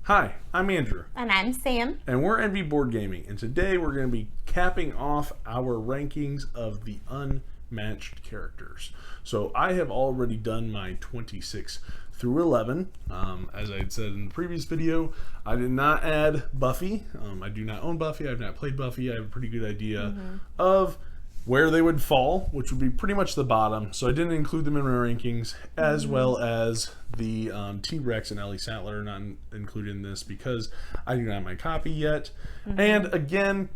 Hi, I'm Andrew. And I'm Sam. And we're Envy Board Gaming. And today we're going to be capping off our rankings of the unmatched characters. So I have already done my 26 through 11. As I had said in the previous video, I did not add Buffy. I do not own Buffy. I have not played Buffy. I have a pretty good idea of where they would fall, which would be pretty much the bottom. So I didn't include them in my rankings, as well as the T-Rex and Ellie Sattler are not included in this because I do not have my copy yet. And again,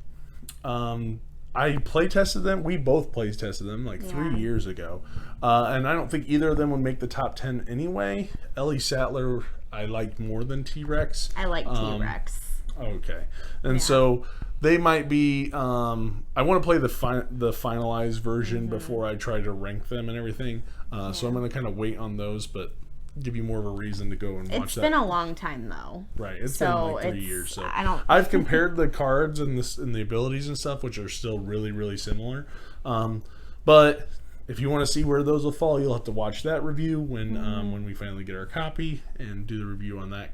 I play tested them. We both play tested them like 3 years ago. And I don't think either of them would make the top 10 anyway. Ellie Sattler I liked more than T-Rex. I like T-Rex. Okay. And so they might be I want to play the finalized version before I try to rank them and everything. So I'm going to kind of wait on those, but give you more of a reason to go and watch that. It's been a long time though. Right. It's been like 3 years. So I've compared the cards and the abilities and stuff, which are still really, really similar. But if you want to see where those will fall, you'll have to watch that review when we finally get our copy and do the review on that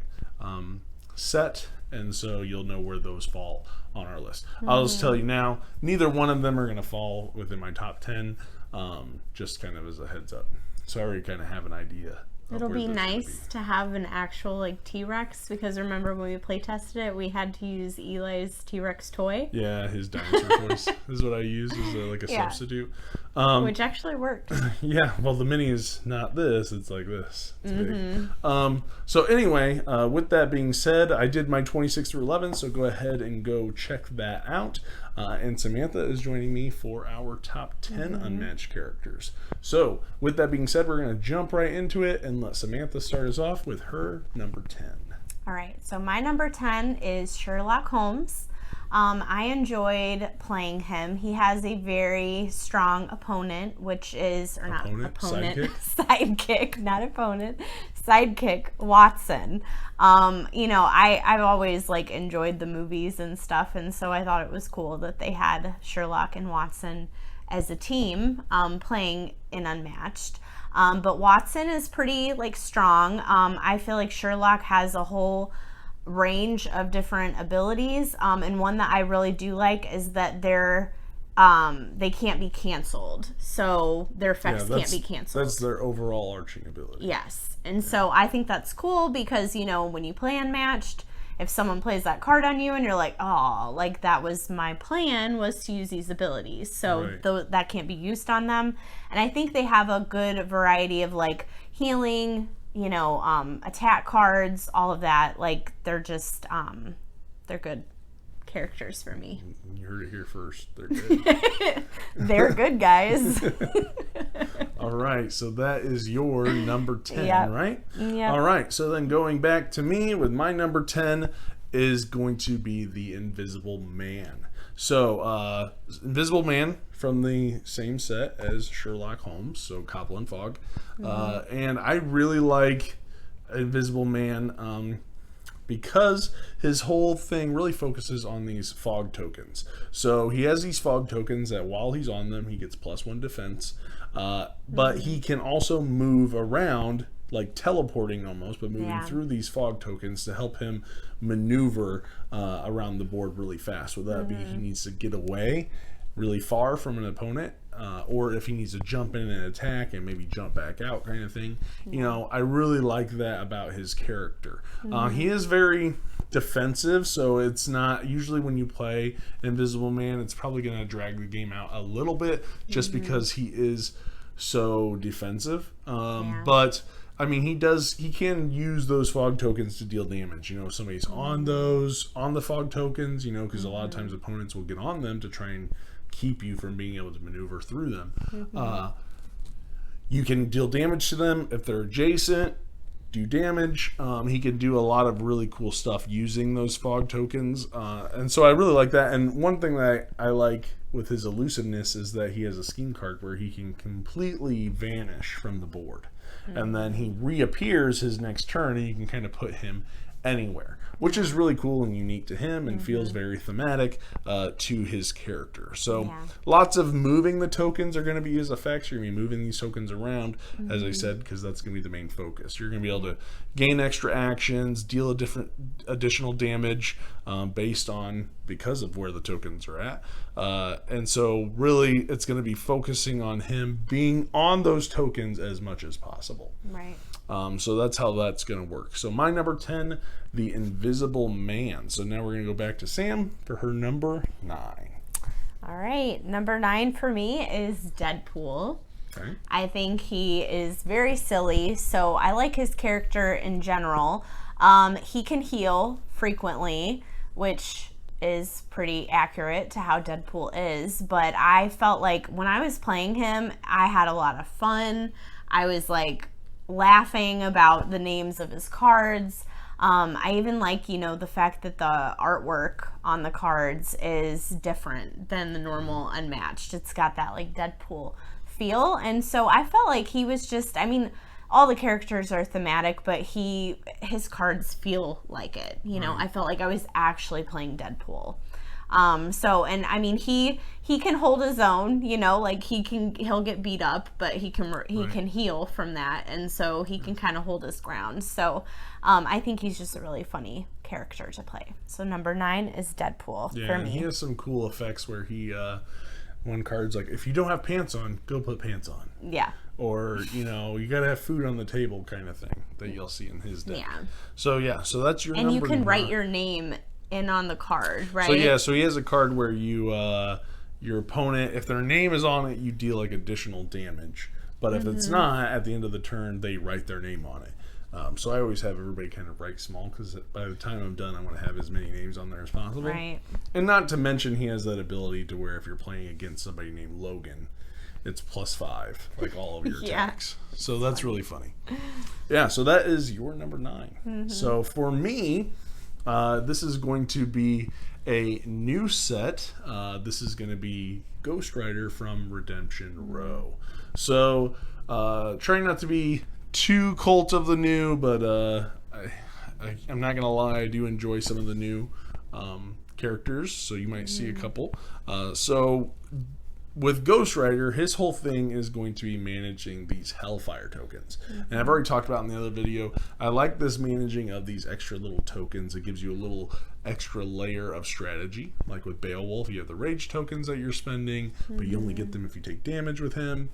set. And so you'll know where those fall on our list. I'll just tell you now, neither one of them are going to fall within my top 10, just kind of as a heads up. So I already kind of have an idea. It'll be nice to have an actual T-Rex, because remember when we play tested it, we had to use Eli's T-Rex toy. Yeah, his dinosaur toys is what I use as like a substitute. Which actually worked. Yeah, well the mini is not this, it's like this. It's big. So anyway, with that being said, I did my 26 through 11, so go ahead and go check that out. And Samantha is joining me for our top 10 unmatched characters. So with that being said, we're going to jump right into it and let Samantha start us off with her number 10. All right, so my number 10 is Sherlock Holmes. I enjoyed playing him. He has a very strong opponent, which is, or not opponent, sidekick, not opponent, sidekick, Watson. You know, I've always enjoyed the movies and stuff, and so I thought it was cool that they had Sherlock and Watson as a team playing in Unmatched. But Watson is pretty strong. I feel like Sherlock has a whole range of different abilities, and one that I really do like is that they can't be canceled, so their effects can't be canceled. That's their overall arching ability. Yes, and so I think that's cool because, you know, when you play Unmatched, if someone plays that card on you and you're like, oh, that was my plan, was to use these abilities, so that can't be used on them. And I think they have a good variety of healing, you know, attack cards, all of that. They're just they're good characters for me. You heard it here first. They're good. They're good, guys. All right, so that is your number 10, right? Yeah. All right, so then going back to me with my number 10 is going to be the Invisible Man. So, Invisible Man from the same set as Sherlock Holmes, so Coppola and Fogg. And I really like Invisible Man because his whole thing really focuses on these fog tokens. So he has these fog tokens that while he's on them, he gets +1 defense. But he can also move around, like teleporting almost, but moving through these fog tokens to help him maneuver around the board really fast. Whether that be he needs to get away really far from an opponent, or if he needs to jump in and attack and maybe jump back out kind of thing. You know, I really like that about his character. He is very defensive, so it's not usually when you play Invisible Man, it's probably going to drag the game out a little bit just because he is so defensive. But I mean, he can use those fog tokens to deal damage. You know, if somebody's on the fog tokens, you know, because a lot of times opponents will get on them to try and keep you from being able to maneuver through them. You can deal damage to them if they're adjacent, do damage. He can do a lot of really cool stuff using those fog tokens. And so I really like that. And one thing that I like with his elusiveness is that he has a scheme card where he can completely vanish from the board. And then he reappears his next turn and you can kind of put him anywhere. which is really cool and unique to him and feels very thematic to his character. So lots of moving the tokens are going to be his effects. You're going to be moving these tokens around, as I said, because that's going to be the main focus. You're going to be able to gain extra actions, deal a different additional damage because of where the tokens are at. And so really it's going to be focusing on him being on those tokens as much as possible. Right. So that's how that's going to work. So my number 10, the Invisible Man. So now we're going to go back to Sam for her number 9. All right. Number 9 for me is Deadpool. Okay. I think he is very silly, so I like his character in general. He can heal frequently, which is pretty accurate to how Deadpool is, but I felt like when I was playing him, I had a lot of fun. I was like laughing about the names of his cards. I even like, the fact that the artwork on the cards is different than the normal Unmatched. It's got that like Deadpool feel, and so I felt like he was just, all the characters are thematic, but his cards feel like it, I felt like I was actually playing Deadpool. He can hold his own, like he'll get beat up, but he can heal from that, and so he can kind of hold his ground. So I think he's just a really funny character to play. So number 9 is Deadpool for me. He has some cool effects where he one card's like, if you don't have pants on, go put pants on. Yeah. Or, you got to have food on the table kind of thing that you'll see in his deck. Yeah. So that's your number 9. And you can write your name in on the card, right? So he has a card where you, your opponent, if their name is on it, you deal like additional damage. But if it's not, at the end of the turn, they write their name on it. So I always have everybody kind of write small because by the time I'm done, I want to have as many names on there as possible. Right. And not to mention he has that ability to where if you're playing against somebody named Logan, it's +5, like all of your attacks. So that's really funny. Yeah, so that is your number 9. So for me, this is going to be a new set. This is going to be Ghost Rider from Redemption Row. So trying not to be too cult of the new, but I'm not gonna lie, I do enjoy some of the new characters, so you might see a couple. So with Ghost Rider, his whole thing is going to be managing these Hellfire tokens. And I've already talked about in the other video, I like this managing of these extra little tokens. It gives you a little extra layer of strategy. Like with Beowulf, you have the Rage tokens that you're spending, but you only get them if you take damage with him.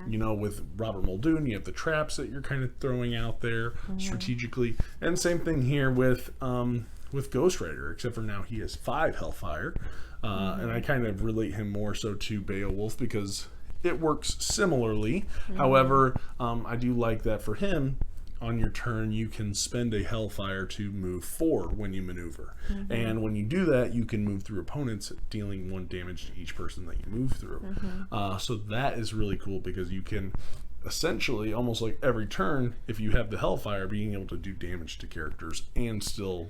Yeah. With Robert Muldoon, you have the traps that you're kind of throwing out there strategically. And same thing here with Ghost Rider, except for now he has 5 Hellfire. And I kind of relate him more so to Beowulf because it works similarly. However, I do like that for him, on your turn, you can spend a Hellfire to move 4 when you maneuver. And when you do that, you can move through opponents, dealing 1 damage to each person that you move through. So that is really cool because you can essentially, almost like every turn, if you have the Hellfire, being able to do damage to characters and still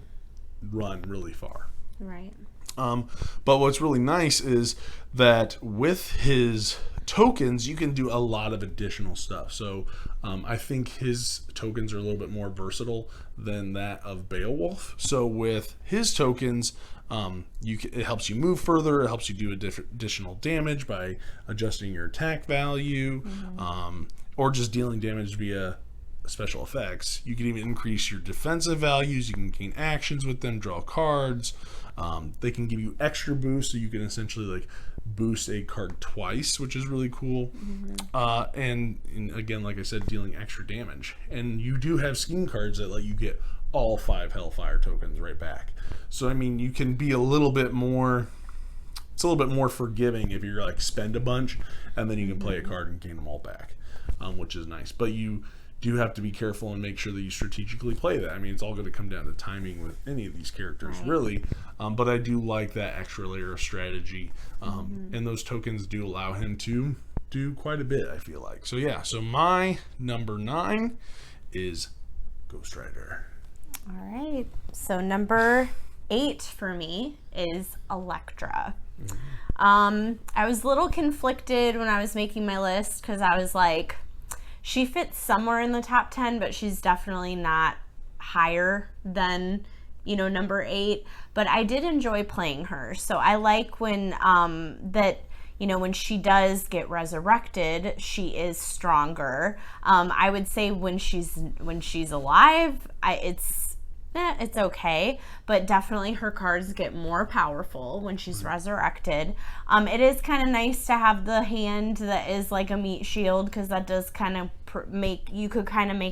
run really far. Right. But what's really nice is that with his tokens, you can do a lot of additional stuff. So I think his tokens are a little bit more versatile than that of Beowulf. So with his tokens, it helps you move further. It helps you do additional damage by adjusting your attack value, or just dealing damage via special effects. You can even increase your defensive values. You can gain actions with them, draw cards. They can give you extra boost, so you can essentially like boost a card twice, which is really cool. And again, like I said, dealing extra damage. And you do have scheme cards that let you get all 5 Hellfire tokens right back. So you can be a little bit more. It's a little bit more forgiving if you're like spend a bunch and then you can play a card and gain them all back, which is nice. But you do have to be careful and make sure that you strategically play that. It's all going to come down to timing with any of these characters, really. But I do like that extra layer of strategy. And those tokens do allow him to do quite a bit, I feel like. So yeah, so my number 9 is Ghost Rider. All right. So number 8 for me is Elektra. I was a little conflicted when I was making my list because I was like, she fits somewhere in the top 10, but she's definitely not higher than number 8, but I did enjoy playing her. So I like when when she does get resurrected, she is stronger. I would say when she's alive, it's okay, but definitely her cards get more powerful when she's resurrected. It is kind of nice to have the hand that is like a meat shield, because that does kind of make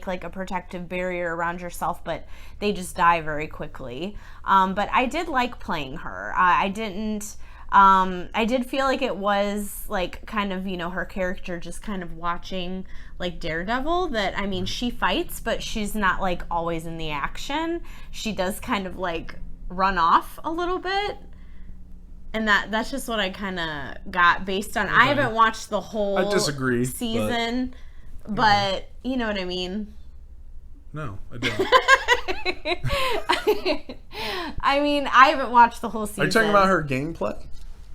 like a protective barrier around yourself, but they just die very quickly. But I did like playing her. I did feel like it was like kind of, her character just kind of watching like Daredevil, that, I mean, she fights, but she's not like always in the action. She does kind of like run off a little bit. And that's just what I kind of got based on. Okay. I haven't watched the whole I disagree, season, but you know what I mean? No, I don't. I mean, I haven't watched the whole season. Are you talking about her gameplay?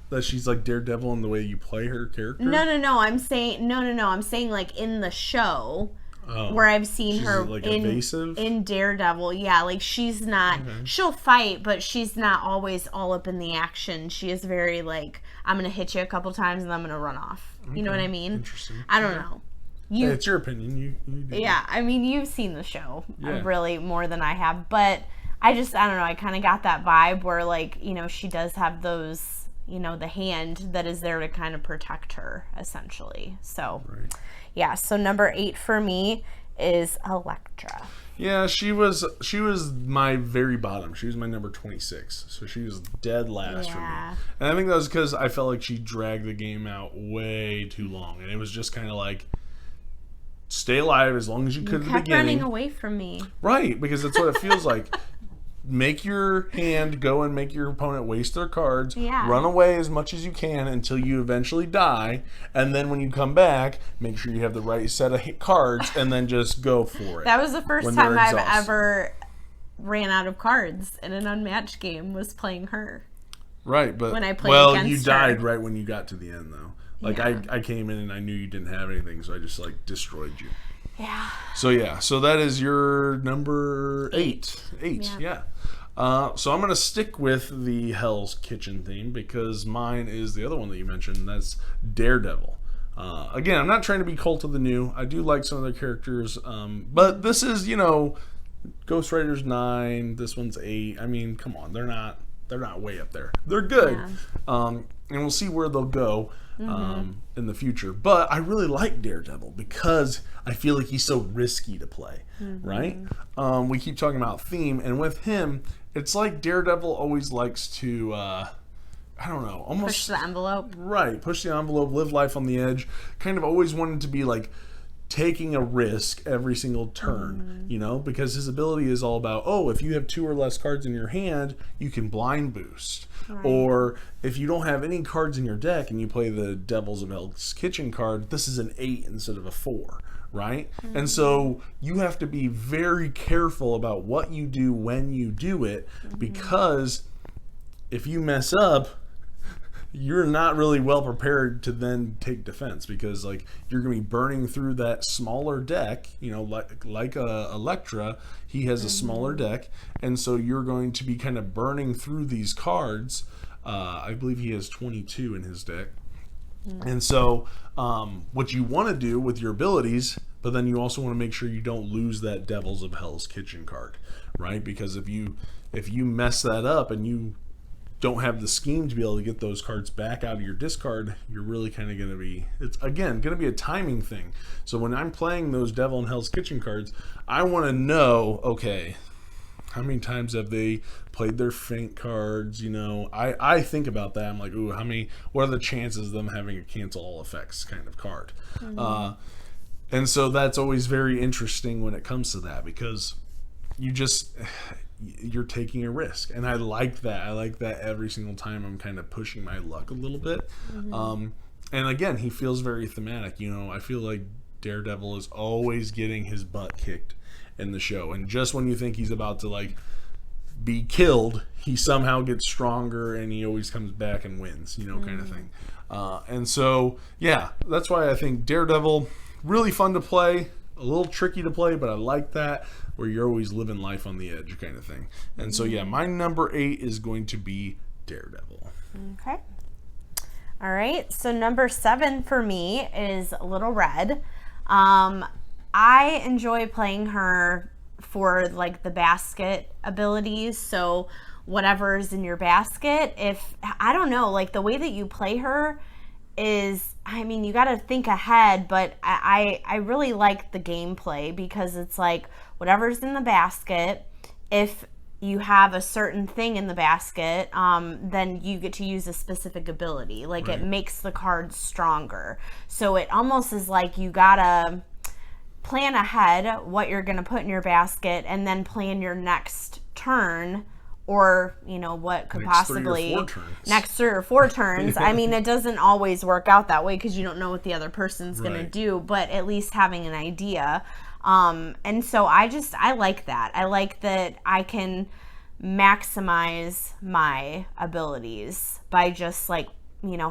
That she's like Daredevil in the way you play her character? No. I'm saying I'm saying like in the show, where I've seen her like evasive? In Daredevil. Yeah, like she's not. Okay. She'll fight, but she's not always all up in the action. She is very like, I'm gonna hit you a couple times and I'm gonna run off. Okay. You know what I mean? Interesting. I don't know. Hey, it's your opinion. You do. Yeah, I mean, you've seen the show really more than I have, but I don't know. I kind of got that vibe where like, she does have those. The hand that is there to kind of protect her, essentially. So, right. Yeah. So number 8 for me is Elektra. Yeah, she was my very bottom. She was my number 26. So she was dead last for me. And I think that was because I felt like she dragged the game out way too long, and it was just kind of like, stay alive as long as you could at the beginning. You kept running away from me. Right, because that's what it feels like. Make your hand go and make your opponent waste their cards. Yeah. Run away as much as you can until you eventually die. And then when you come back, make sure you have the right set of cards and then just go for it. That was the first time I've ever ran out of cards in an Unmatched game, was playing her. Right, but when I played against you her. died right when you got to the end, though. Like, yeah. I came in and I knew you didn't have anything, so I just, like, destroyed you. Yeah. So that is your number 8. 8, yeah. So I'm going to stick with the Hell's Kitchen theme because mine is the other one that you mentioned, and that's Daredevil. Again, I'm not trying to be Cult of the New. I do like some of their characters, but this is, Ghost Rider's 9, this one's 8. I mean, come on, they're not way up there. They're good, and we'll see where they'll go in the future. But I really like Daredevil because I feel like he's so risky to play, right? We keep talking about theme, and with him, it's like Daredevil always likes to, I don't know, almost push the envelope. Right, push the envelope, live life on the edge. Kind of always wanted to be like taking a risk every single turn, because his ability is all about, if you have 2 or less cards in your hand, you can blind boost. Right. Or if you don't have any cards in your deck and you play the Devils of Hell's Kitchen card, this is an 8 instead of a 4. Right? And so you have to be very careful about what you do when you do it, because if you mess up, you're not really well prepared to then take defense, because like you're going to be burning through that smaller deck, like Elektra, he has a smaller deck, and so you're going to be kind of burning through these cards. I believe he has 22 in his deck. And so what you want to do with your abilities, but then you also want to make sure you don't lose that Devils of Hell's Kitchen card, right? Because if you mess that up and you don't have the scheme to be able to get those cards back out of your discard, you're really kind of going to be, it's again going to be a timing thing. So when I'm playing those Devil in Hell's Kitchen cards, I want to know, okay, how many times have they played their feint cards? I think about that. I'm like, ooh, what are the chances of them having a cancel all effects kind of card? And so that's always very interesting when it comes to that, because you're taking a risk. And I like that. I like that every single time I'm kind of pushing my luck a little bit. And again, he feels very thematic. I feel like Daredevil is always getting his butt kicked in the show, and just when you think he's about to like be killed, he somehow gets stronger and he always comes back and wins, kind of thing. And so that's why I think Daredevil, really fun to play, a little tricky to play, but I like that, where you're always living life on the edge kind of thing. And so, yeah, my number 8 is going to be Daredevil. Okay. All right. So number 7 for me is Little Red. I enjoy playing her for like the basket abilities. So whatever's in your basket, if I don't know, like the way that you play her is, I mean, you got to think ahead, but I really like the gameplay because it's like whatever's in the basket, if you have a certain thing in the basket, then you get to use a specific ability. Like it makes the cards stronger. So it almost is like you gotta plan ahead what you're gonna put in your basket and then plan your next turn, or what could possibly next 3 or 4 turns. I mean, it doesn't always work out that way because you don't know what the other person's gonna do, but at least having an idea. And so I like that. I like that I can maximize my abilities by just like,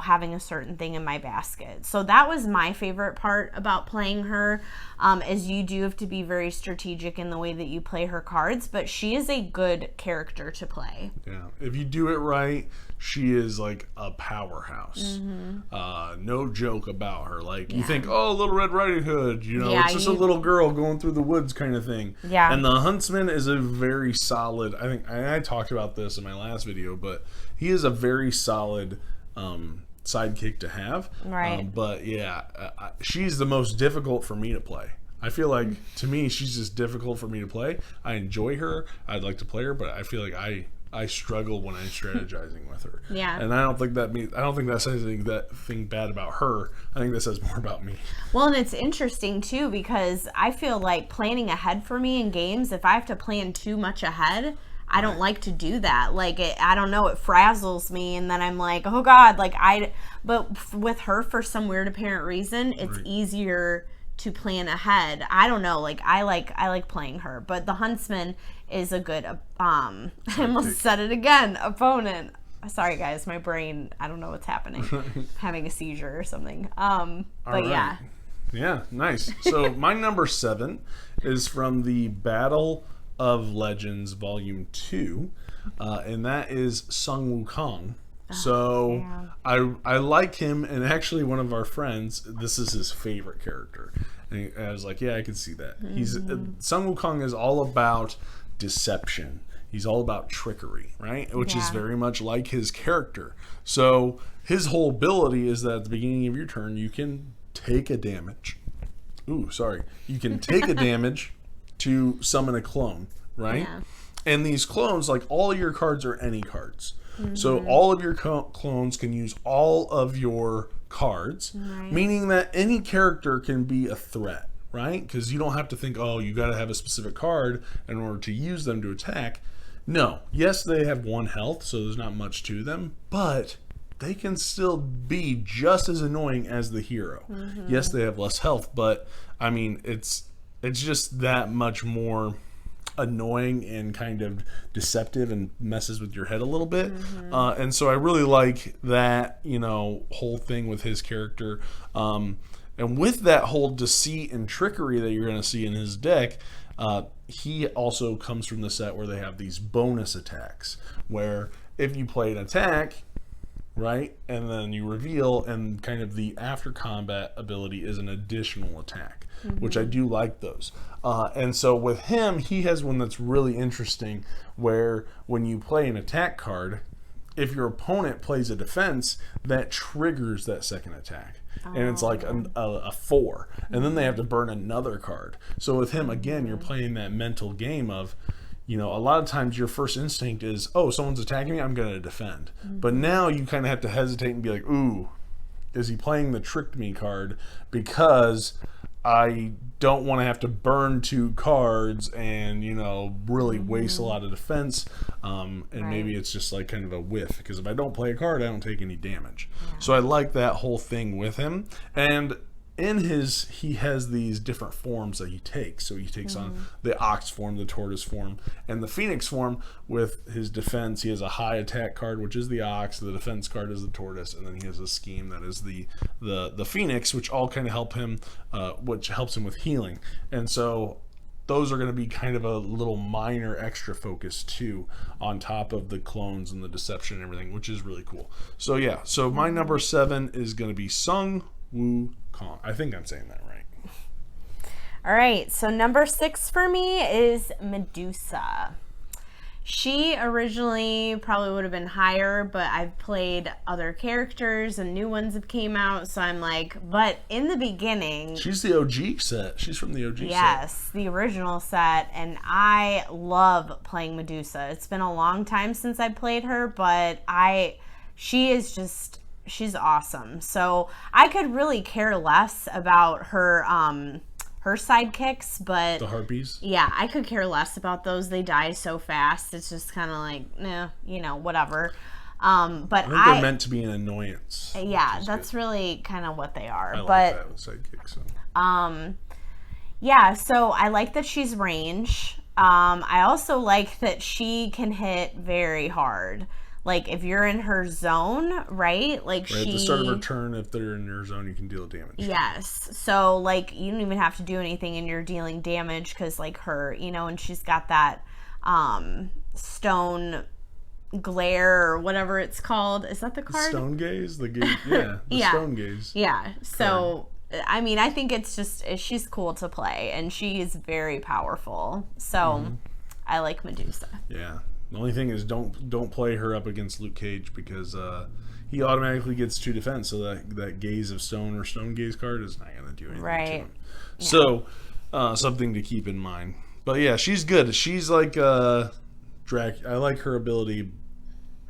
having a certain thing in my basket. So that was my favorite part about playing her, is you do have to be very strategic in the way that you play her cards, but she is a good character to play. Yeah. If you do it right, she is like a powerhouse. No joke about her. Like you think, oh, Little Red Riding Hood, it's just a little girl going through the woods kind of thing. Yeah. And the Huntsman is a very solid, I think I talked about this in my last video, but he is a very solid sidekick to have. Right. But yeah, she's the most difficult for me to play. I feel like, to me, she's just difficult for me to play. I enjoy her. I'd like to play her, but I feel like I struggle when I'm strategizing with her. Yeah. And I don't think that says anything bad about her. I think that says more about me. Well, and it's interesting too because I feel like planning ahead for me in games, if I have to plan too much ahead, I don't like to do that. Like, I don't know, it frazzles me, and then I'm like, oh God, but with her, for some weird apparent reason, it's easier to plan ahead. I don't know, like, I like playing her, but the Huntsman is a good, I almost said it again, opponent. Sorry guys, my brain, I don't know what's happening. Having a seizure or something. But yeah. Yeah, nice. So my number 7 is from the Battle of Legends Volume 2, and that is Sun Wukong. So I like him, and actually one of our friends, this is his favorite character. And I was like, yeah, I can see that. Sun Wukong is all about deception. He's all about trickery, right? Which is very much like his character. So his whole ability is that at the beginning of your turn, you can take a damage. You can take a damage to summon a clone, right? Yeah. And these clones, like all your cards are any cards. So all of your clones can use all of your cards, meaning that any character can be a threat, right? Because you don't have to think, oh, you got to have a specific card in order to use them to attack. No. Yes, they have 1 health, so there's not much to them, but they can still be just as annoying as the hero. Yes, they have less health, but I mean, it's just that much more annoying and kind of deceptive and messes with your head a little bit. And so I really like that, whole thing with his character. And with that whole deceit and trickery that you're going to see in his deck, he also comes from the set where they have these bonus attacks, where if you play an attack, right, and then you reveal, and kind of the after combat ability is an additional attack, which I do like those. And so with him, he has one that's really interesting, where when you play an attack card, if your opponent plays a defense, that triggers that second attack. And it's like a 4. And then they have to burn another card. So with him, again, you're playing that mental game of, a lot of times your first instinct is, oh, someone's attacking me, I'm going to defend. But now you kind of have to hesitate and be like, ooh, is he playing the tricked me card? Because I don't want to have to burn 2 cards and, really waste a lot of defense. And maybe it's just like kind of a whiff. Because if I don't play a card, I don't take any damage. So I like that whole thing with him. And he has these different forms that he takes. So he takes on the ox form, the tortoise form, and the phoenix form. With his defense, he has a high attack card, which is the ox. The defense card is the tortoise, and then he has a scheme that is the phoenix, which all kind of help him, which helps him with healing. And so those are going to be kind of a little minor extra focus too, on top of the clones and the deception and everything, which is really cool. So yeah, so my number 7 is going to be Sung Woo Kong. I think I'm saying that right. All right, so number 6 for me is Medusa. She originally probably would have been higher, but I've played other characters and new ones have came out, so I'm like, but in the beginning... She's the OG set. She's from the OG set. Yes, the original set, and I love playing Medusa. It's been a long time since I played her, but she's awesome. So I could really care less about her sidekicks, but the harpies. Yeah, I could care less about those. They die so fast. It's just kind of like, whatever. But I think they're meant to be an annoyance. Yeah, that's really kind of what they are. I like that with sidekicks. So. Yeah, so I like that she's range. I also like that she can hit very hard. Like, if you're in her zone, right? Like, right, at the start of her turn, if they're in your zone, you can deal damage. Yes. So, like, you don't even have to do anything and you're dealing damage because, like, her, and she's got that stone glare or whatever it's called. Is that the card? Stone gaze? The gaze, yeah. Stone gaze. Yeah. So, I mean, I think it's just, she's cool to play and she's very powerful. So, I like Medusa. Yeah. The only thing is don't play her up against Luke Cage because he automatically gets 2 defense, so that gaze of stone or stone gaze card is not going to do anything to him. Yeah. So something to keep in mind. But yeah, she's good. She's like I like her ability.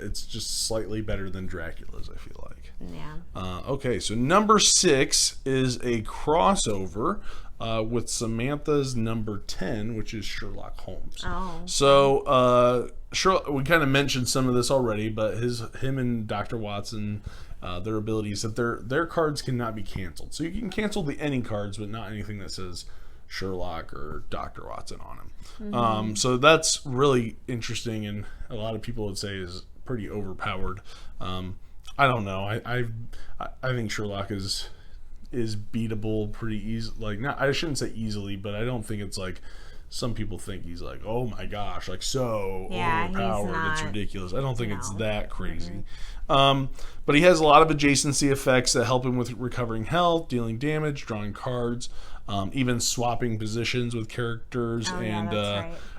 It's just slightly better than Dracula's, I feel like. Yeah. Okay, so number 6 is a crossover with Samantha's number 10, which is Sherlock Holmes. Oh. So we kind of mentioned some of this already, but him and Dr. Watson, their abilities that their cards cannot be canceled. So you can cancel the any cards, but not anything that says Sherlock or Dr. Watson on them. So that's really interesting, and a lot of people would say is pretty overpowered. I don't know. I think Sherlock is beatable pretty easy. Like, not, I shouldn't say easily, but I don't think it's like some people think he's like, oh my gosh, like so overpowered. It's ridiculous. I don't think it's that crazy. But he has a lot of adjacency effects that help him with recovering health, dealing damage, drawing cards, even swapping positions with characters.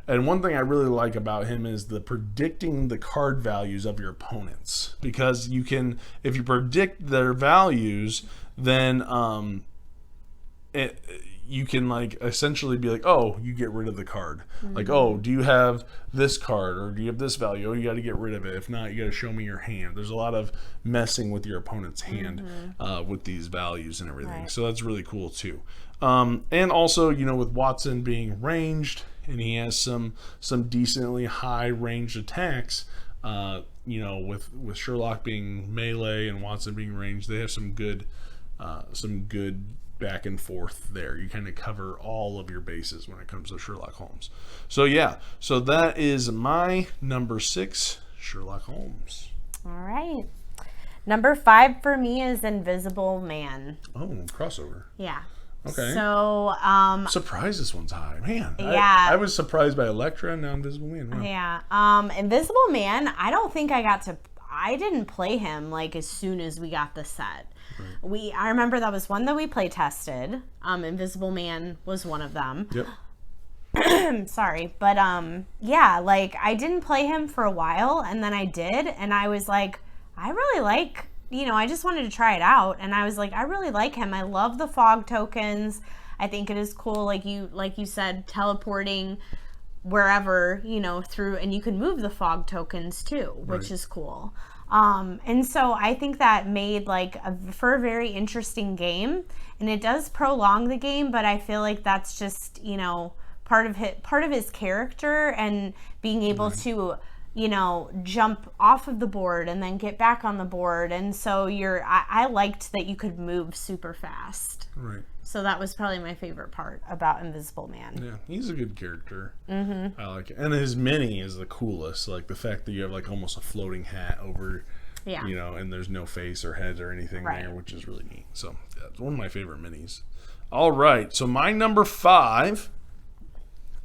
And one thing I really like about him is the predicting the card values of your opponents, because you can, if you predict their values, then you can like essentially be like, oh, you get rid of the card. Like, oh, do you have this card or do you have this value? Oh, you got to get rid of it. If not, you got to show me your hand. There's a lot of messing with your opponent's hand with these values and everything. Right. So that's really cool too. And also, with Watson being ranged and he has some decently high ranged attacks, with Sherlock being melee and Watson being ranged, they have some good back and forth there. You kind of cover all of your bases when it comes to Sherlock Holmes. So yeah, so that is my number 6, Sherlock Holmes. All right. Number 5 for me is Invisible Man. Oh, crossover. Yeah. Okay. So, surprised this one's high, man. Yeah. I was surprised by Elektra and now Invisible Man. Wow. Yeah. Invisible Man, I don't think I didn't play him like as soon as we got the set. Right. I remember that was one that we play tested. Invisible Man was one of them. Yep. Sorry, but yeah, like I didn't play him for a while, and then I did, and I was like, I really like. I just wanted to try it out, and I was like, I really like him. I love the fog tokens. I think it is cool, like you said, teleporting wherever through, and you can move the fog tokens too, which is cool. And so I think that made for a very interesting game, and it does prolong the game, but I feel like that's just part of his character and being able to jump off of the board and then get back on the board. And so I liked that you could move super fast. Right. So that was probably my favorite part about Invisible Man. Yeah, he's a good character. Mm-hmm. I like it. And his mini is the coolest. Like the fact that you have like almost a floating hat over, and there's no face or head or anything there, which is really neat. So yeah, it's one of my favorite minis. All right, so my number 5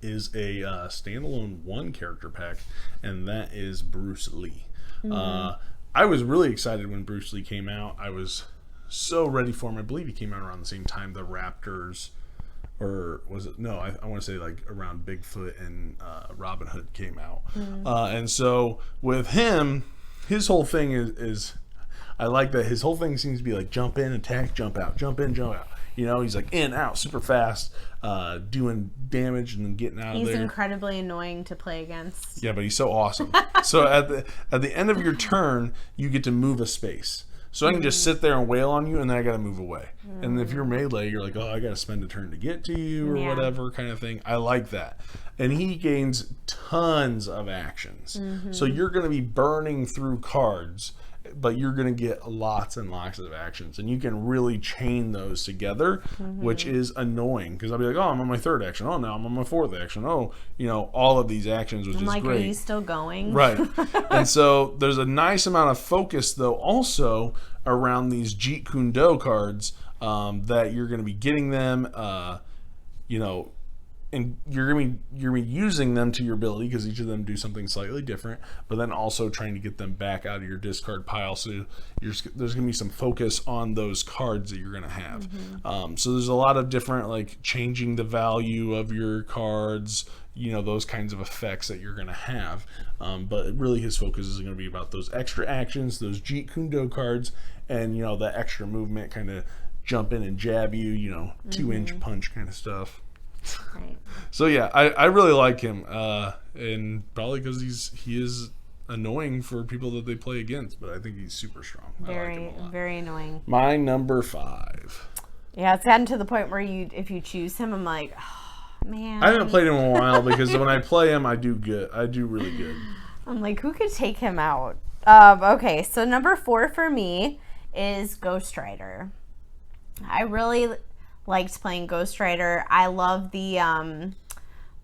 is a standalone one character pack, and that is Bruce Lee. Mm-hmm. I was really excited when Bruce Lee came out. I was so ready for him. I believe he came out around the same time the Raptors, or was it? No, I want to say like around Bigfoot and Robin Hood came out. Mm-hmm. And so with him, his whole thing is I like that his whole thing seems to be like jump in, attack, jump out, jump in, jump out. He's like in, out, super fast, doing damage and then getting out of there. He's incredibly annoying to play against. Yeah, but he's so awesome. So at the end of your turn, you get to move a space. So I can just sit there and wail on you, and then I got to move away. Mm. And if you're melee, you're like, oh, I got to spend a turn to get to you or whatever kind of thing. I like that. And he gains tons of actions. Mm-hmm. So you're going to be burning through cards, but you're going to get lots and lots of actions. And you can really chain those together, which is annoying. Because I'll be like, oh, I'm on my 3rd action. Oh, now I'm on my 4th action. Oh, all of these actions, which is great. Are you still going? Right. And so there's a nice amount of focus, though, also around these Jeet Kune Do cards that you're going to be getting them, and you're gonna be using them to your ability because each of them do something slightly different, but then also trying to get them back out of your discard pile. So there's gonna be some focus on those cards that you're gonna have. Mm-hmm. So there's a lot of different like changing the value of your cards, those kinds of effects that you're gonna have. But really his focus is gonna be about those extra actions, those Jeet Kune Do cards, and the extra movement, kind of jump in and jab you, 2-inch punch kind of stuff. Right. So yeah, I really like him, and probably because he is annoying for people that they play against, but I think he's super strong. Very, I like him a lot. Very annoying. My number 5. Yeah, it's gotten to the point where if you choose him, I'm like, oh, man. I haven't played him in a while because when I play him, I do good. I do really good. I'm like, who could take him out? Okay, so number 4 for me is Ghost Rider. I really liked playing Ghost Rider. I love the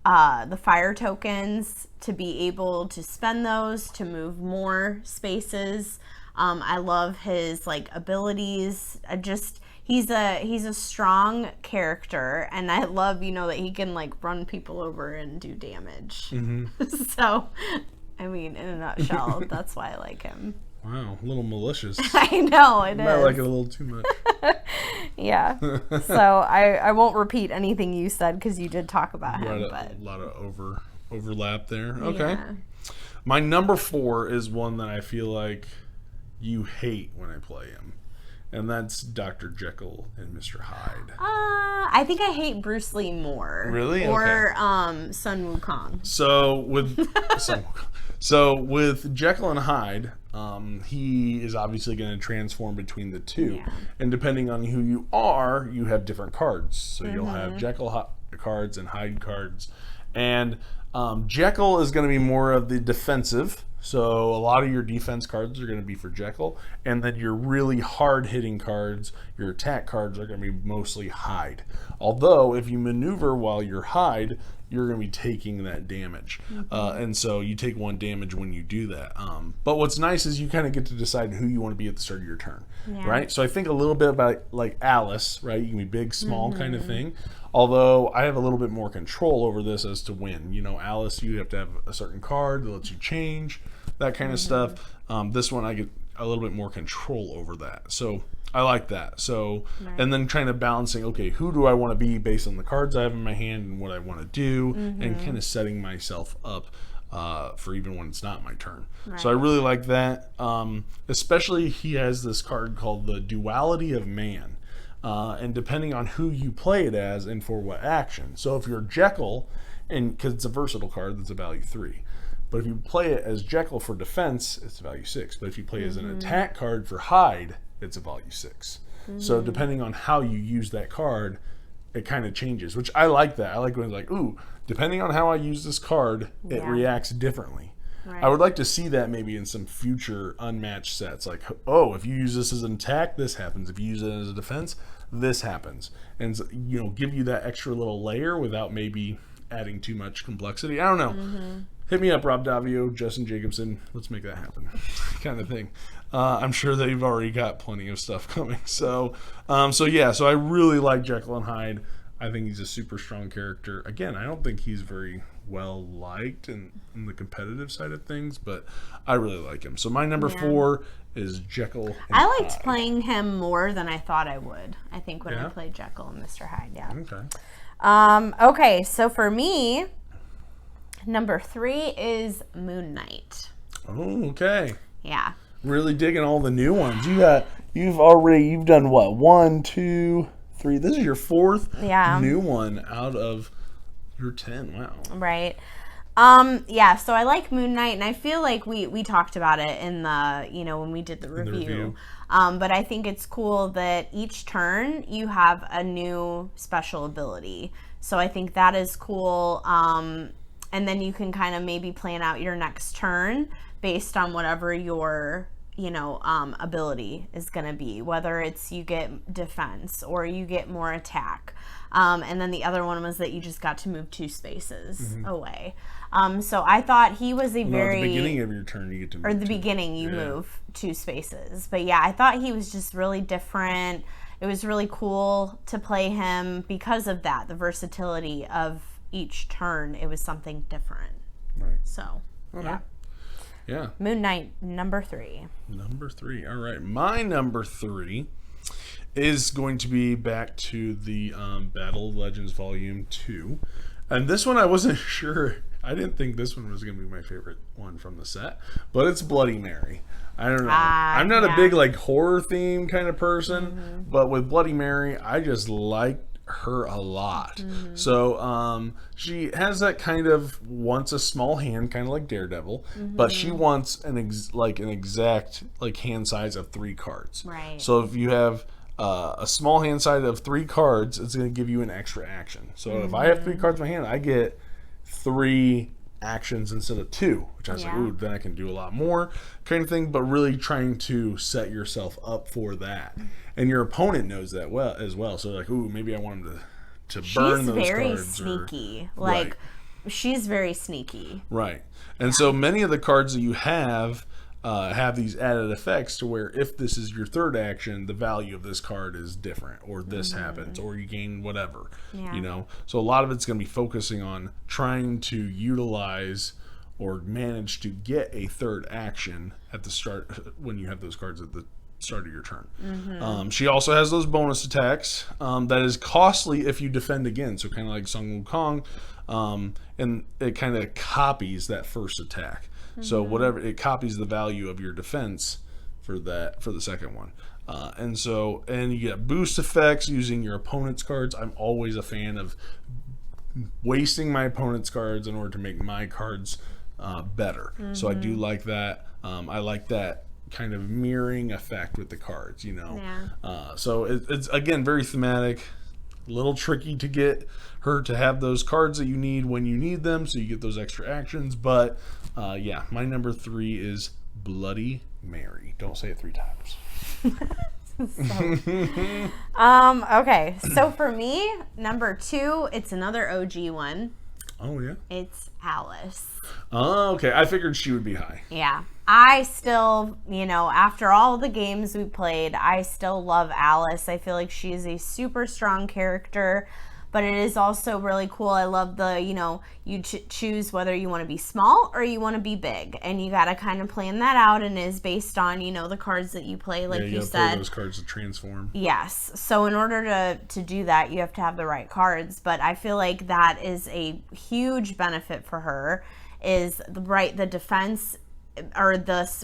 fire tokens, to be able to spend those to move more spaces. I love his abilities. He's a strong character, and I love that he can run people over and do damage. Mm-hmm. So, I mean, in a nutshell, that's why I like him. Wow, a little malicious. I know, it is. I like it a little too much. Yeah. So I won't repeat anything you said because you did talk about him. A lot of overlap there. Okay. Yeah. My number 4 is one that I feel like you hate when I play him. And that's Dr. Jekyll and Mr. Hyde. I think I hate Bruce Lee more. Really? Or Sun Wukong. So with Jekyll and Hyde, he is obviously going to transform between the two. Yeah. And depending on who you are, you have different cards. So you'll have Jekyll cards and Hyde cards. And Jekyll is going to be more of the defensive. So a lot of your defense cards are going to be for Jekyll. And then your really hard-hitting cards, your attack cards, are going to be mostly Hyde. Although, if you maneuver while you're Hyde, you're going to be taking that damage. And so you take 1 damage when you do that. But what's nice is you kind of get to decide who you want to be at the start of your turn. Yeah. Right? So I think a little bit about like Alice, right? You can be big, small kind of thing. Although I have a little bit more control over this as to when. Alice, you have to have a certain card that lets you change, that kind of stuff. This one, I get a little bit more control over that. So I like that. So, right. And then kind of balancing, okay, who do I want to be based on the cards I have in my hand and what I want to do, and kind of setting myself up for even when it's not my turn. Right. So I really like that. Especially he has this card called the Duality of Man. And depending on who you play it as and for what action. So if you're Jekyll, and because it's a versatile card, that's a value 3. But if you play it as Jekyll for defense, it's a value 6. But if you play it as an attack card for Hyde, it's a value 6. So depending on how you use that card, it kind of changes, which I like that. I like when it's like, ooh, depending on how I use this card, it reacts differently. Right. I would like to see that maybe in some future Unmatched sets. Like, oh, if you use this as an attack, this happens. If you use it as a defense, this happens. And, give you that extra little layer without maybe adding too much complexity. I don't know. Hit me up, Rob Davio, Justin Jacobson. Let's make that happen, kind of thing. I'm sure they've already got plenty of stuff coming. So I really like Jekyll and Hyde. I think he's a super strong character. Again, I don't think he's very well liked in the competitive side of things, but I really like him. So my number 4 is Jekyll and I liked Hyde. playing him more than I thought I would. I think when I played Jekyll and Mr. Hyde, yeah. Okay. Okay, so for me, number 3 is Moon Knight. Oh, okay. Yeah. Really digging all the new ones. You've done what? 1, 2, 3. This is your 4th new one out of your 10. Wow. Right. So I like Moon Knight, and I feel like we talked about it in the, when we did the review. But I think it's cool that each turn you have a new special ability. So I think that is cool. And then you can kind of maybe plan out your next turn based on whatever your ability is going to be, whether it's you get defense or you get more attack. And then the other one was that you just got to move 2 spaces away. So I thought he was at the beginning of your turn you get to move. Or the beginning you move 2 spaces. But yeah, I thought he was just really different. It was really cool to play him because of that, the versatility of each turn. It was something different. Right. So, okay. Yeah. Moon Knight, number 3. Number 3. All right. My number 3 is going to be back to the Battle of Legends Volume 2. And this one I wasn't sure. I didn't think this one was going to be my favorite one from the set. But it's Bloody Mary. I don't know. I'm not a big horror theme kind of person. But with Bloody Mary, I just liked her a lot. So she has that kind of wants a small hand, kind of like Daredevil, but she wants an exact hand size of 3 cards. Right. So if you have a small hand size of 3 cards, it's going to give you an extra action. So if I have 3 cards in my hand, I get 3 actions instead of 2, which I was like, ooh, then I can do a lot more kind of thing, but really trying to set yourself up for that. And your opponent knows that as well. So ooh, maybe I want him to burn those cards. She's very sneaky. She's very sneaky. Right. And so many of the cards that you have these added effects to where if this is your 3rd action, the value of this card is different, or this happens, or you gain whatever. Yeah. So a lot of it's going to be focusing on trying to utilize or manage to get a 3rd action at the start when you have those cards at the start of your turn. She also has those bonus attacks that is costly if you defend again, so kind of like Sun Wukong, and it kind of copies that first attack. So whatever, it copies the value of your defense for the second one. And you get boost effects using your opponent's cards. I'm always a fan of wasting my opponent's cards in order to make my cards better. So I do like that. I like that kind of mirroring effect with the cards, so it's again very thematic, a little tricky to get her to have those cards that you need when you need them, so you get those extra actions. But my number 3 is Bloody Mary. Don't say it 3 times. Okay, so for me, number 2, it's another OG one. Oh yeah, it's Alice. Oh, okay. I figured she would be high. Yeah. I still, after all the games we played, I still love Alice. I feel like she is a super strong character, but it is also really cool. I love the, you choose whether you want to be small or you want to be big, and you got to kind of plan that out, and is based on, the cards that you play, like you said. Play those cards to transform. Yes. So in order to do that, you have to have the right cards, but I feel like that is a huge benefit for her, is the defense, or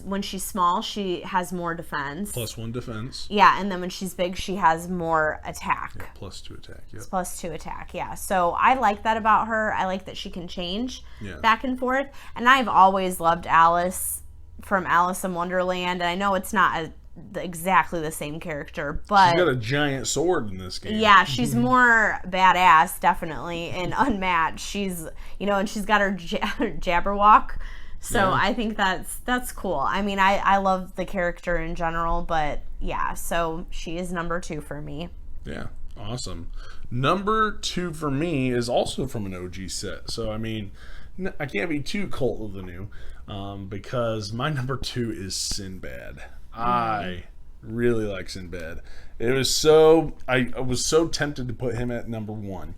when she's small, she has more defense. +1 defense. Yeah, and then when she's big, she has more attack. Yeah, +2 attack. Yeah. +2 attack, yeah. So I like that about her. I like that she can change back and forth. And I've always loved Alice from Alice in Wonderland. And I know it's not exactly the same character, but... She's got a giant sword in this game. Yeah, she's more badass, definitely, in Unmatched. She's, and she's got her Jabberwock So Yeah. I think that's cool. I mean, I love the character in general, but yeah, so she is number 2 for me. Yeah, awesome. Number 2 for me is also from an OG set. So I mean, I can't be too Cult of the New, because my number 2 is Sinbad. I really like Sinbad. I was so tempted to put him at number 1,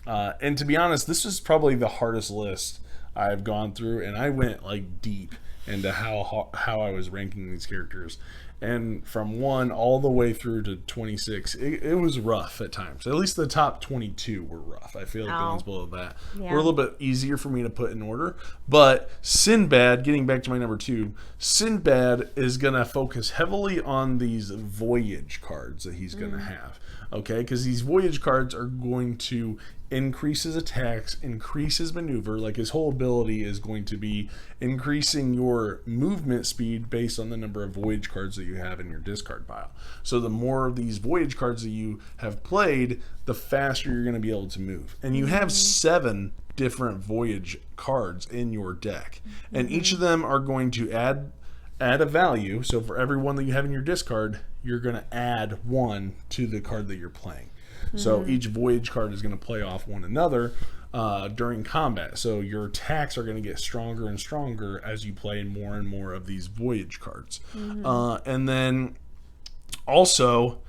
and to be honest, this is probably the hardest list I've gone through, and I went like deep into how I was ranking these characters. And from 1 all the way through to 26, it was rough at times. At least the top 22 were rough. I feel like the ones below that were a little bit easier for me to put in order. But Sinbad, getting back to my number 2, Sinbad is going to focus heavily on these voyage cards that he's going to have. Okay, because these voyage cards are going to increase his attacks, increase his maneuver. Like his whole ability is going to be increasing your movement speed based on the number of voyage cards that you have in your discard pile. So the more of these voyage cards that you have played, the faster you're going to be able to move. And you have 7 different voyage cards in your deck, and each of them are going to add a value. So for every one that you have in your discard, you're going to add 1 to the card that you're playing. So each voyage card is going to play off one another during combat. So your attacks are going to get stronger and stronger as you play more and more of these voyage cards. And then also,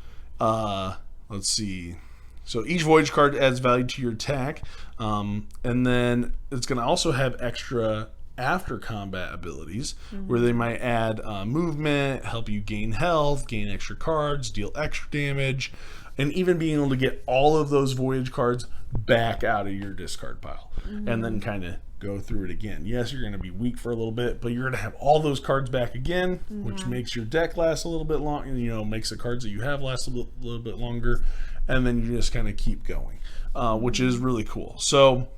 let's see. So each voyage card adds value to your attack. And then it's going to also have extra after combat abilities where they might add movement, help you gain health, gain extra cards, deal extra damage, and even being able to get all of those voyage cards back out of your discard pile and then kind of go through it again. Yes, you're going to be weak for a little bit, but you're going to have all those cards back again, which makes your deck last a little bit long, makes the cards that you have last a little bit longer, and then you just kind of keep going, which is really cool. So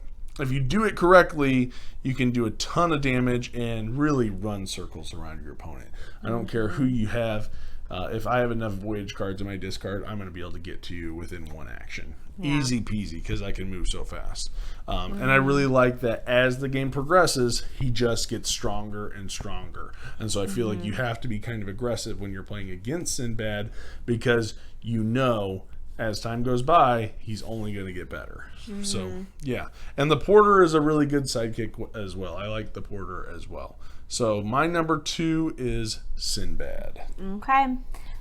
if you do it correctly, you can do a ton of damage and really run circles around your opponent. I don't care who you have. If I have enough voyage cards in my discard, I'm going to be able to get to you within 1 action. Easy peasy, because I can move so fast. And I really like that as the game progresses, he just gets stronger and stronger. And so I feel like you have to be kind of aggressive when you're playing against Sinbad, because as time goes by, he's only going to get better. So, yeah. And the Porter is a really good sidekick as well. I like the Porter as well. So, my number 2 is Sinbad. Okay.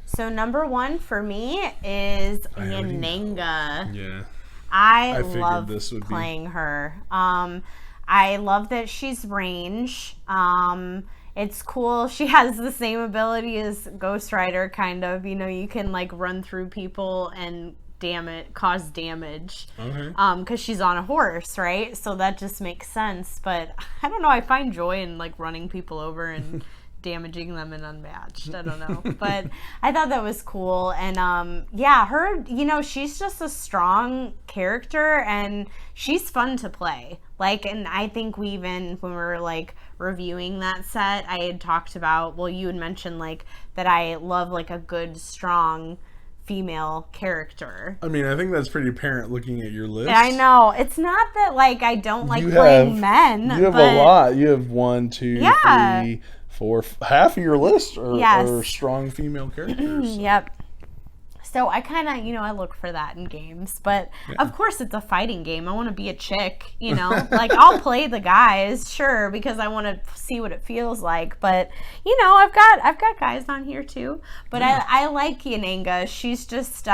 So, number 1 for me is Yananga. Yeah. I love playing her. I love that she's range. It's cool. She has the same ability as Ghost Rider, kind of. You can like run through people and cause damage. Okay. Because she's on a horse, right? So that just makes sense. But I don't know. I find joy in like running people over and damaging them in Unmatched. I don't know. But I thought that was cool. And her, she's just a strong character and she's fun to play. And I think when we were like reviewing that set, I had talked about, you had mentioned like that I love like a good, strong female character. I mean, I think that's pretty apparent looking at your list. I know. It's not that like I don't like playing men. You have a lot. You have 1, 2, 3, 4, half of your list are strong female characters. Yep. So I kind of, I look for that in games. But of course it's a fighting game. I want to be a chick, Like I'll play the guys, sure, because I want to see what it feels like. But, I've got guys on here too. But I like Yananga. She's just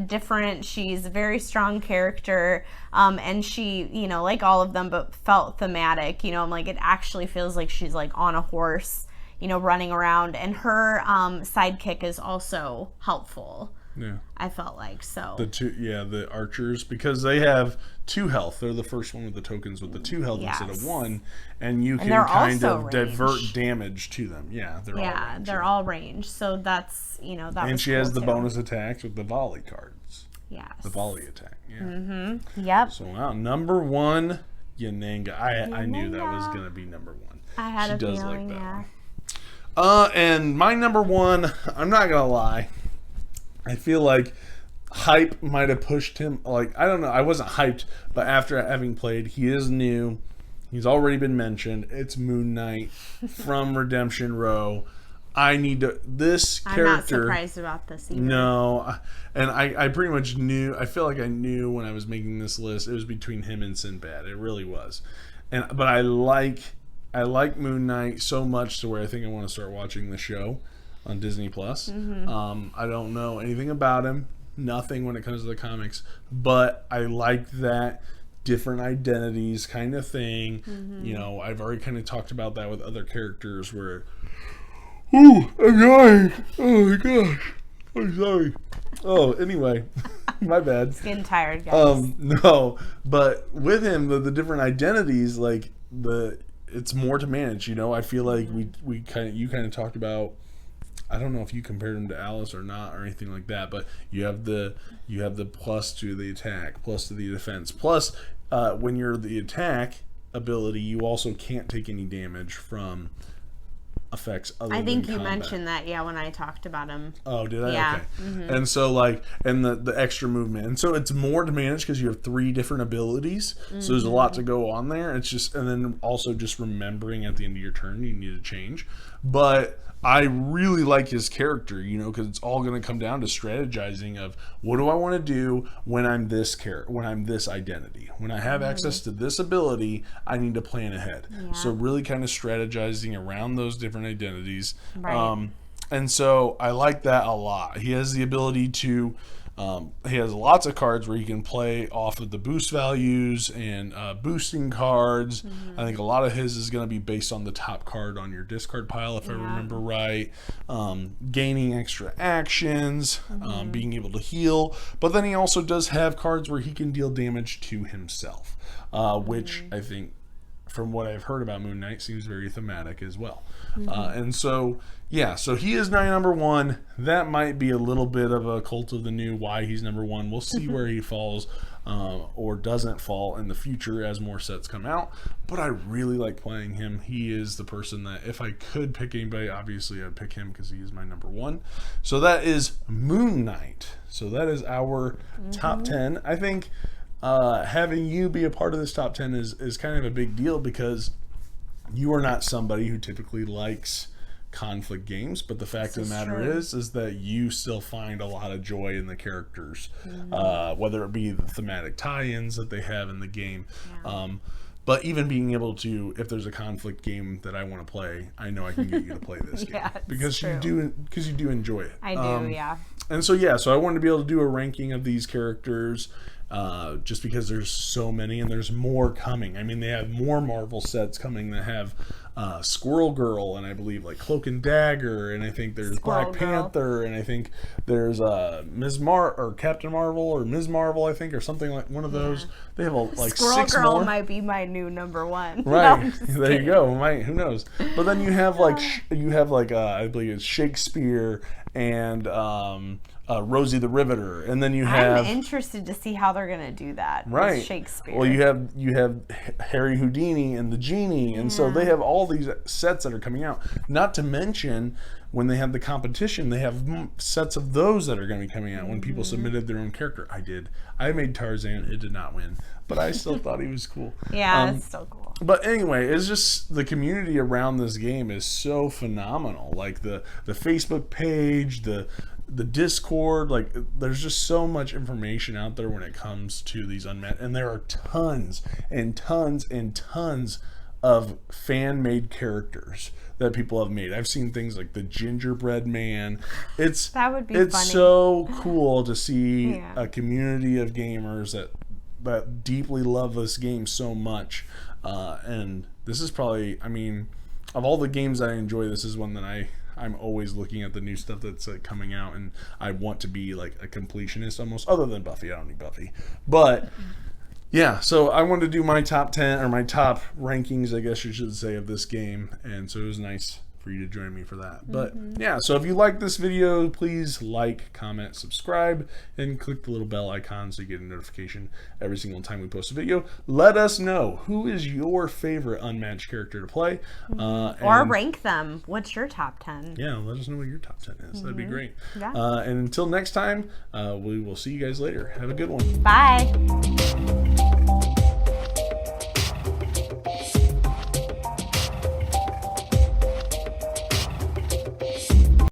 different. She's a very strong character. And she, like all of them, but felt thematic. I'm like, it actually feels like she's like on a horse, running around. And her sidekick is also helpful. Yeah, I felt like so. The archers, because they have 2 health. They're the first one with the tokens with the 2 health instead of 1, and you can kind of divert damage to them. Yeah, they're all range. So that's that. And she has the bonus attacks with the volley cards. Yes, the volley attack. Yeah. Mm-hmm. Yep. So number 1, Yananga. I knew that was gonna be number 1. I had a feeling. Like that one. And my number 1, I'm not gonna lie, I feel like hype might have pushed him. Like, I don't know. I wasn't hyped, but after having played, he is new. He's already been mentioned. It's Moon Knight from Redemption Row. I need to. This character. I'm not surprised about this either. No, and I pretty much knew. I feel like I knew when I was making this list. It was between him and Sinbad. It really was. But I like Moon Knight so much to where I think I want to start watching the show on Disney Plus. I don't know anything about him. Nothing when it comes to the comics, but I like that different identities kind of thing. You know, I've already kind of talked about that with other characters where, oh, I'm dying. Oh my gosh. I'm sorry. Oh, anyway, my bad. It's getting tired, guys. No, but with him, the different identities, like it's more to manage. You know, I feel like you kind of talked about. I don't know if you compared him to Alice or not or anything like that, but you have the plus to the attack, plus to the defense, plus when you're the attack ability, you also can't take any damage from effects other than I think you combat. mentioned that, yeah, when I talked about him. Oh, did I? Yeah. Okay. And so and the extra movement, and so it's more to manage because you have 3 different abilities. So there's a lot to go on there. It's just, and then also just remembering at the end of your turn you need to change, but I really like his character, you know, because it's all going to come down to strategizing of what do I want to do when I'm this identity. When I have access to this ability, I need to plan ahead. Yeah. So really kind of strategizing around those different identities. Right. And so I like that a lot. He has the ability to he has lots of cards where he can play off of the boost values and boosting cards. I think a lot of his is going to be based on the top card on your discard pile, if I remember right. Gaining extra actions, being able to heal. But then he also does have cards where he can deal damage to himself, which I think, from what I've heard about Moon Knight, seems very thematic as well. And so, yeah, so he is my number 1. That might be a little bit of a cult of the new why he's number 1. We'll see where he falls or doesn't fall in the future as more sets come out. But I really like playing him. He is the person that if I could pick anybody, obviously I'd pick him because he is my number 1. So that is Moon Knight. So that is our top 10. I think having you be a part of this top 10 is kind of a big deal because you are not somebody who typically likes conflict games, but the fact of the matter is that you still find a lot of joy in the characters, whether it be the thematic tie-ins that they have in the game. But even being able to, if there's a conflict game that I want to play, I know I can get you to play this game because you do enjoy it. I do, yeah. And so so I wanted to be able to do a ranking of these characters. Just because there's so many and there's more coming. I mean, they have more Marvel sets coming that have Squirrel Girl and I believe like Cloak and Dagger, and I think there's Black Panther, and I think there's Captain Marvel or Ms. Marvel, I think, or something like one of those. They have like Squirrel 6 Girl more. might be my new number 1. Right. No, there you go. Who knows? But then you have I believe it's Shakespeare and Rosie the Riveter, and then you have. I'm interested to see how they're gonna do that. Right. With Shakespeare. Well, you have Harry Houdini and the Genie, and so they have all these sets that are coming out. Not to mention when they have the competition, they have sets of those that are going to be coming out. When people submitted their own character, I made Tarzan. It did not win, but I still thought he was cool. Yeah, it's still cool. But anyway, it's just the community around this game is so phenomenal. Like the Facebook page, the Discord, like there's just so much information out there when it comes to these Unmatched, and there are tons and tons and tons of fan-made characters that people have made. I've seen things like the Gingerbread Man. That would be it's funny. So cool to see a community of gamers that deeply love this game so much. And this is probably, I mean, of all the games I enjoy, this is one that I'm always looking at the new stuff that's coming out, and I want to be like a completionist almost, other than Buffy. I don't need Buffy. But yeah, so I wanted to do my top 10 or my top rankings, I guess you should say, of this game, and so it was nice for you to join me for that. But yeah, so if you like this video, please like, comment, subscribe, and click the little bell icon so you get a notification every single time we post a video. Let us know who is your favorite Unmatched character to play, or rank them. What's your top 10? Yeah, let us know what your top 10 is. That'd be great. Yeah. And until next time, we will see you guys later. Have a good one. Bye.